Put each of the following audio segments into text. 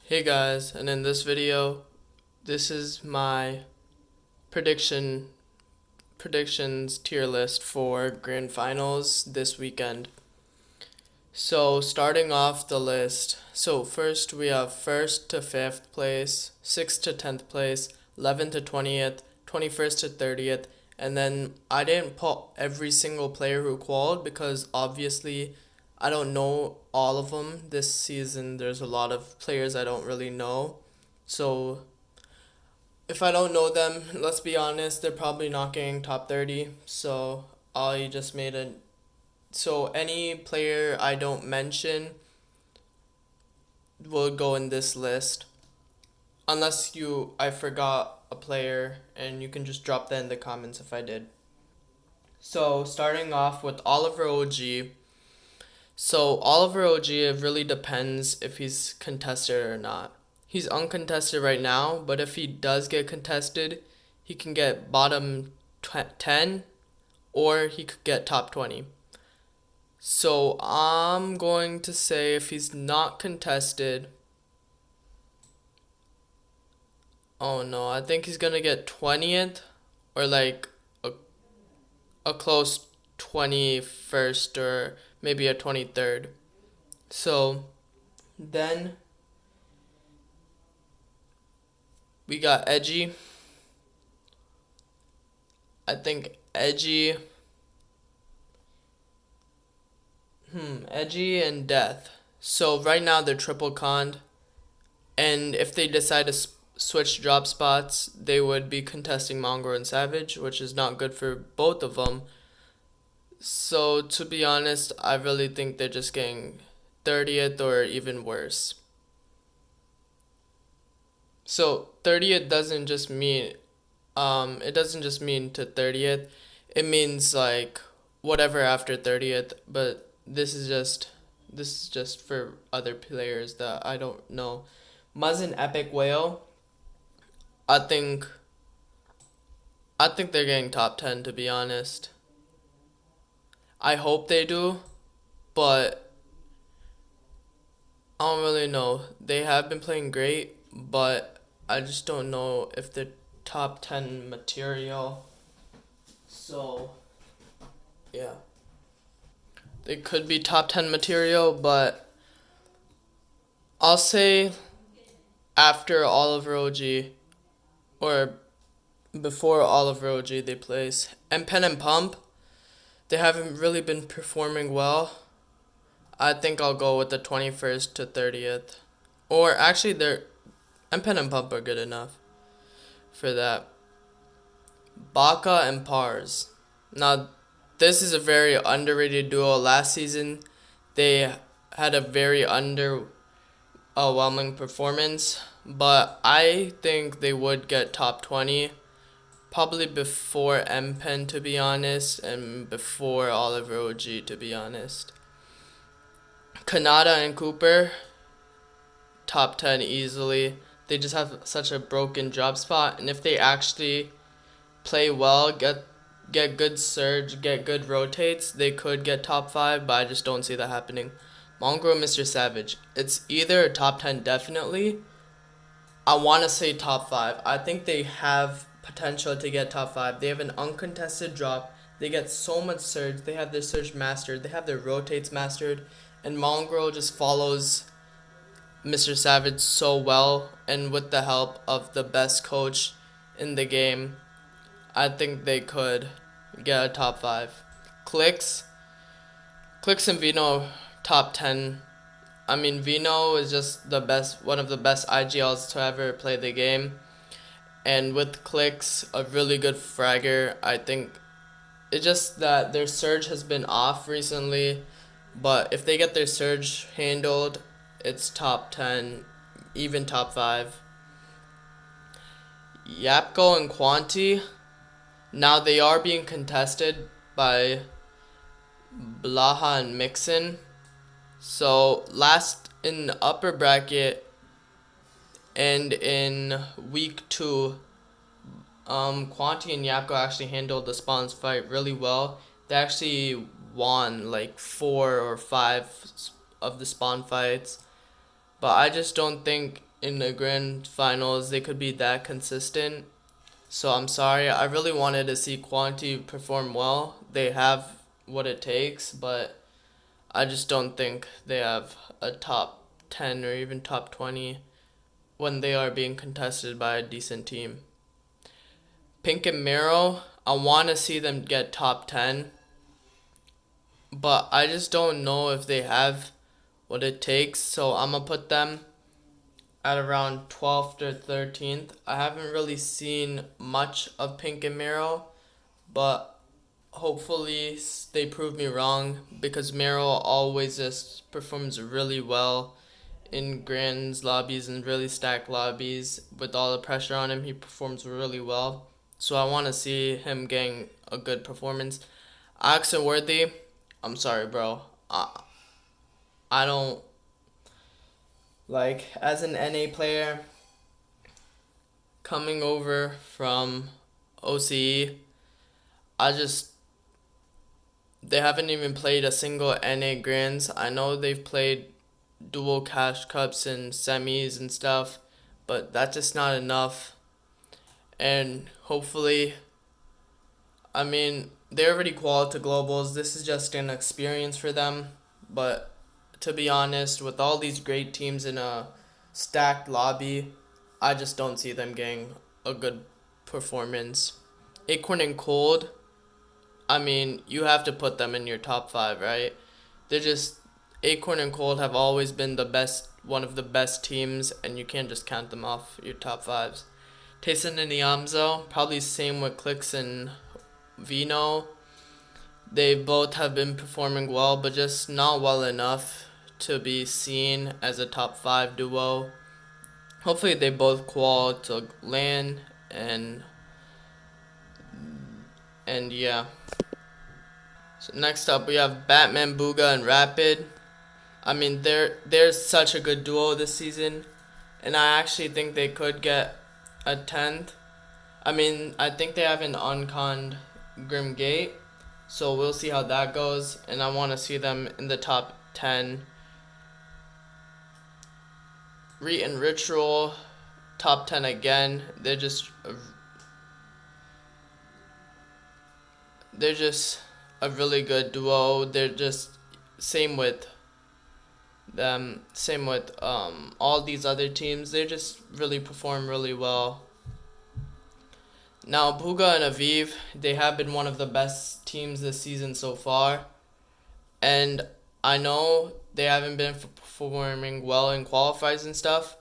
Hey guys, and in this video, this is my predictions tier list for grand finals this weekend. So starting off the list, so first we have 1st to 5th place, 6th to 10th place, 11th to 20th, 21st to 30th, and then I didn't put every single player who qualified because obviously I don't know all of them this season. There's a lot of players I don't really know. So if I don't know them, let's be honest, they're probably not getting top 30. So I just made a so any player I don't mention will go in this list. Unless I forgot a player and you can just drop that in the comments if I did. So starting off with Oliver OG. So Oliver OG, it really depends if he's contested or not. He's uncontested right now, but if he does get contested, he can get bottom 10 or he could get top 20. So I'm going to say if he's not contested, oh no, I think he's going to get 20th or like a close 21st or maybe a 23rd. So then we got Edgy. I think Edgy and Death. So right now they're triple conned, and if they decide to switch drop spots, they would be contesting Mongraal and Savage, which is not good for both of them. So to be honest, I really think they're just getting 30th or even worse. So 30th doesn't just mean it doesn't just mean to 30th. It means like whatever after 30th, but this is just for other players that I don't know. Muzz and Epic Whale, I think I think they're getting top 10 to be honest. I hope they do, but I don't really know. They have been playing great, but I just don't know if they're top 10 material. So, yeah. They could be top 10 material, but I'll say after Oliver OG or before Oliver OG they place. And Pen and Pump, they haven't really been performing well. I think I'll go with the 21st to 30th. Or actually, they're and Pen and Pump are good enough for that. Baka and Pars. Now, this is a very underrated duo. Last season, they had a very underwhelming performance, but I think they would get top 20, probably before M-Pen to be honest, and before Oliver OG to be honest. Kanata and Cooper, top 10 easily. They just have such a broken drop spot, and if they actually play well, get good surge, get good rotates, they could get top 5, but I just don't see that happening. Mongraal, Mr. Savage. It's either top 10 definitely. I want to say top 5. I think they have potential to get top 5. They have an uncontested drop. They get so much surge. They have their surge mastered. They have their rotates mastered. And Mongraal just follows Mr. Savage so well. And with the help of the best coach in the game, I think they could get a top 5. Clicks. Clicks and Vino, top 10. I mean, Vino is just the best, one of the best IGLs to ever play the game. And with Clicks, a really good fragger. I think it's just that their surge has been off recently. But if they get their surge handled, it's top 10, even top 5. Yapko and Quanti. Now they are being contested by Blaha and Mixon. So last in the upper bracket and in week 2, Quanti and Yapko actually handled the spawns fight really well. They actually won like 4 or 5 of the spawn fights. But I just don't think in the grand finals they could be that consistent. So I'm sorry. I really wanted to see Quantity perform well. They have what it takes, but I just don't think they have a top 10 or even top 20 when they are being contested by a decent team. Pink and Miro, I want to see them get top 10, but I just don't know if they have what it takes, so I'm going to put them at around 12th or 13th. I haven't really seen much of Pink and Miro, but hopefully they prove me wrong because Miro always just performs really well in Grand's lobbies and really stacked lobbies. With all the pressure on him, he performs really well. So I want to see him getting a good performance. Oxen Worthy, I'm sorry, bro. I don't like as an NA player coming over from OCE. I just they haven't even played a single NA Grands. I know they've played dual cash cups and semis and stuff, but that's just not enough. And hopefully, I mean, they already qualified to globals. This is just an experience for them. But to be honest, with all these great teams in a stacked lobby, I just don't see them getting a good performance. Acorn and Cold, I mean, you have to put them in your top 5, right? They're just Acorn and Cold have always been the best, one of the best teams, and you can't just count them off your top 5s. Tayson and Iamzo, probably same with Clicks and Vino. They both have been performing well, but just not well enough to be seen as a top 5 duo. Hopefully they both qual to LAN and yeah. So next up we have Batman, Bugha, and Rapid. I mean they're such a good duo this season, and I actually think they could get a 10th. I mean I think they have an unconned Grim Gate, so we'll see how that goes, and I want to see them in the top 10. Reet and Ritual, top 10 again. They're just a really good duo. They're just same with them, same with all these other teams. They just really perform really well. Now Bugha and Aviv, they have been one of the best teams this season so far, and I know they haven't been performing well in qualifiers and stuff,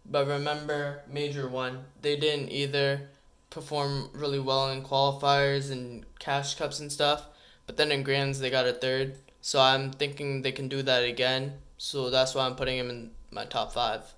but remember Major 1, they didn't either perform really well in qualifiers and cash cups and stuff, but then in grands they got a 3rd, so I'm thinking they can do that again, so that's why I'm putting him in my top 5.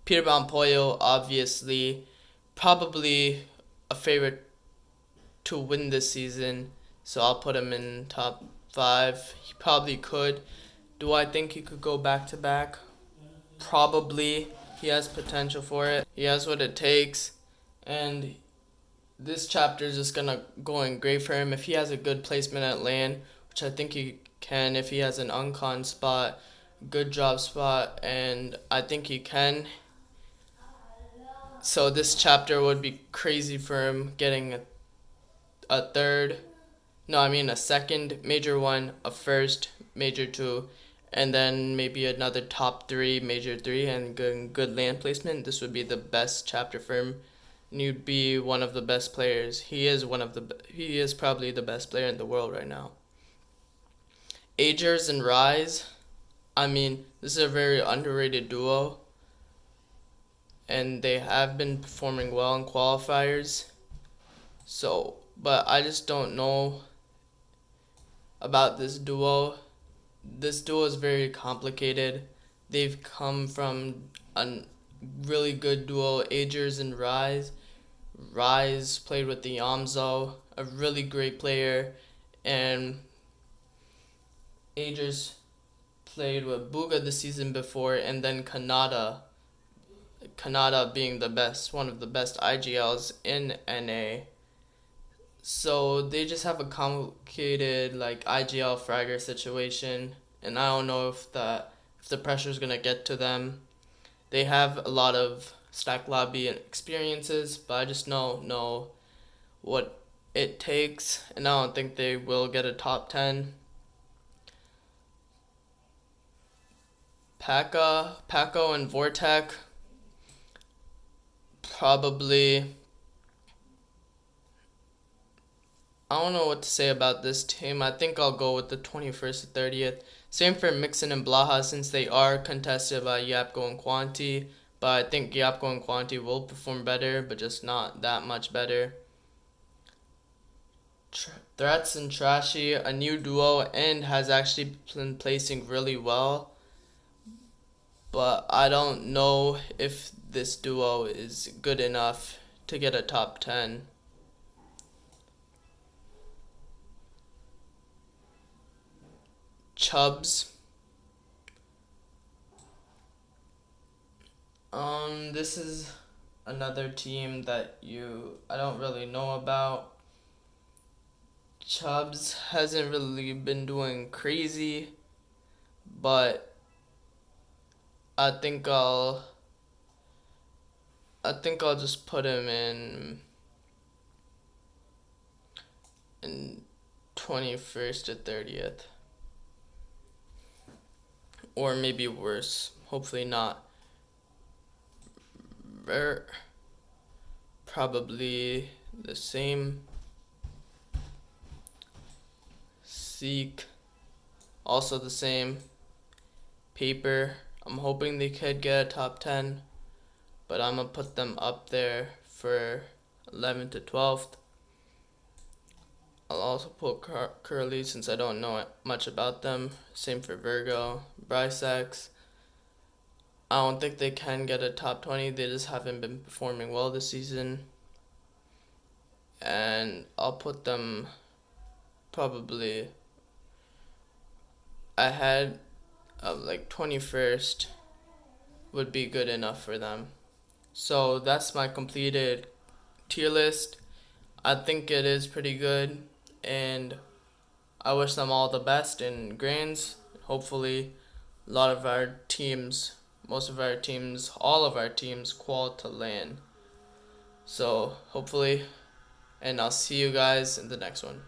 Peterborough Pollo, obviously, probably a favorite to win this season, so I'll put him in top 5. He probably could. Do I think he could go back to back? Probably. He has potential for it. He has what it takes, and this chapter is just gonna go in great for him if he has a good placement at LAN, which I think he can if he has an uncon spot, good drop spot, and I think he can. So this chapter would be crazy for him getting a 3rd, no, I mean a 2nd Major 1, a 1st Major 2, and then maybe another top 3 Major 3 and good LAN placement. This would be the best chapter for him. And you'd be one of the best players. He is probably the best player in the world right now. Agers and Rise, I mean, this is a very underrated duo, and they have been performing well in qualifiers. So, but I just don't know about this duo. This duo is very complicated. They've come from a really good duo, Agers and Rise. Rise played with the Iamzo, a really great player, and Agers played with Bugha the season before, and then Kanata being the best, one of the best IGLs in NA. So they just have a complicated like IGL fragger situation, and I don't know if the pressure is gonna get to them. They have a lot of stack lobby and experiences, but I just know what it takes, and I don't think they will get a top 10. Paco and Vortec, probably. I don't know what to say about this team. I think I'll go with the 21st to 30th. Same for Mixon and Blaha, since they are contested by Yapko and Quanti. But I think Yapko and Quanti will perform better, but just not that much better. Threats and Trashy, a new duo, and has actually been placing really well. But I don't know if this duo is good enough to get a top 10. Chubbs. This is another team that I don't really know about. Chubbs hasn't really been doing crazy, but I think I'll just put him in 21st to 30th, or maybe worse. Hopefully not. Probably the same. Seek, also the same. Paper, I'm hoping they could get a top 10, but I'm gonna put them up there for 11th to 12th. I'll also put Curly, since I don't know much about them. Same for Virgo. Brycex, I don't think they can get a top 20. They just haven't been performing well this season. And I'll put them probably ahead of like 21st would be good enough for them. So that's my completed tier list. I think it is pretty good, and I wish them all the best in grands. Hopefully, a lot of our teams, most of our teams, all of our teams qual to LAN. So hopefully, and I'll see you guys in the next one.